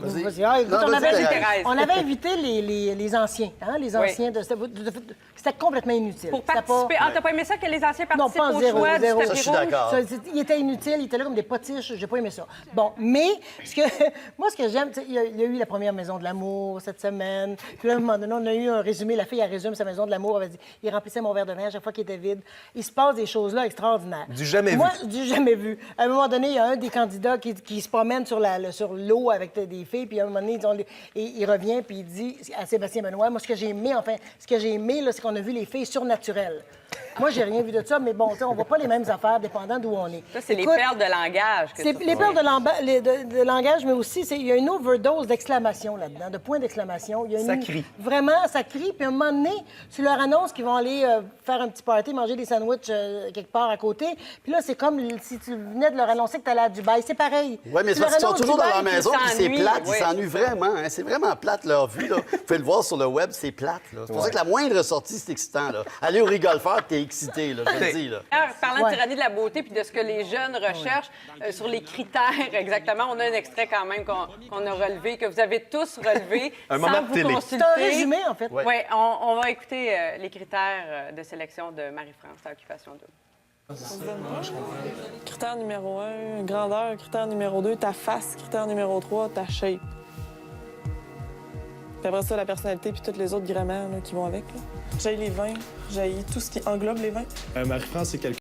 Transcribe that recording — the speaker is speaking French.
Vas-y. Ah, écoute, Non, vas-y, Thérèse. on avait invité les anciens, hein, les anciens c'était complètement inutile. Pour C'était participer. Ah, t'as pas aimé ça que les anciens Non, participent pas en au zéro, choix zéro. du Ça, tapis je suis rouge? d'accord. Il était inutile, il était là comme des potiches, j'ai pas aimé ça. Bon, mais moi, ce que j'aime, tu sais, il y a eu la première maison de l'amour cette semaine. Puis là, à un moment donné, on a eu un résumé. La fille, elle résume sa maison de l'amour. Elle va dire, il remplissait mon verre de vin à chaque fois qu'il était vide. Il se passe des choses-là extraordinaires. Du jamais vu. Moi, du jamais vu. À un moment donné, il y a un des candidats qui se promène sur l'eau avec des filles. Puis à un moment donné, il revient puis il dit à Sébastien Benoît, moi, ce que j'ai aimé, là, c'est qu'on a vu les filles surnaturelles. Moi, j'ai rien vu de ça, mais bon, tu sais, on voit pas les mêmes affaires dépendant d'où on est. Ça, c'est les Écoute, perles de langage. c'est les perles de langage, mais aussi, il y a une overdose d'exclamations là-dedans, de points d'exclamation. Il y a Ça crie. Vraiment, ça crie. Puis à un moment donné, tu leur annonces qu'ils vont aller faire un petit party, manger des sandwichs quelque part à côté. Puis là, c'est comme si tu venais de leur annoncer que tu allais à Dubaï. C'est pareil. Oui, mais Tu c'est parce leur qu'ils sont annonces toujours dans Dubaï, leur puis maison, puis c'est s'ennuient, plate. oui. Ils s'ennuient vraiment. Hein. C'est vraiment plate, leur vie. Là. Vous pouvez le voir sur le web, c'est plate. Là. C'est pour ça que la moindre sortie, c'est excitant. Là. Aller au rigolfeur, t'es excité, là, je te le dis. Là. Alors, parlant Ouais. de tyrannie de la beauté puis de ce que les jeunes recherchent sur les critères exactement, on a un extrait quand même qu'on a relevé, que vous avez tous relevé Un sans moment de vous télé. consulter. C'est un résumé, en fait. Oui, on va écouter les critères de sélection de Marie-France à Occupation Double. Critère numéro 1, grandeur. Critère numéro 2, ta face. Critère numéro 3, ta shape. Puis après ça, la personnalité puis tous les autres grammaires là, qui vont avec. J'ai les vins, j'ai tout ce qui englobe les vins. Marie-France, c'est quelqu'un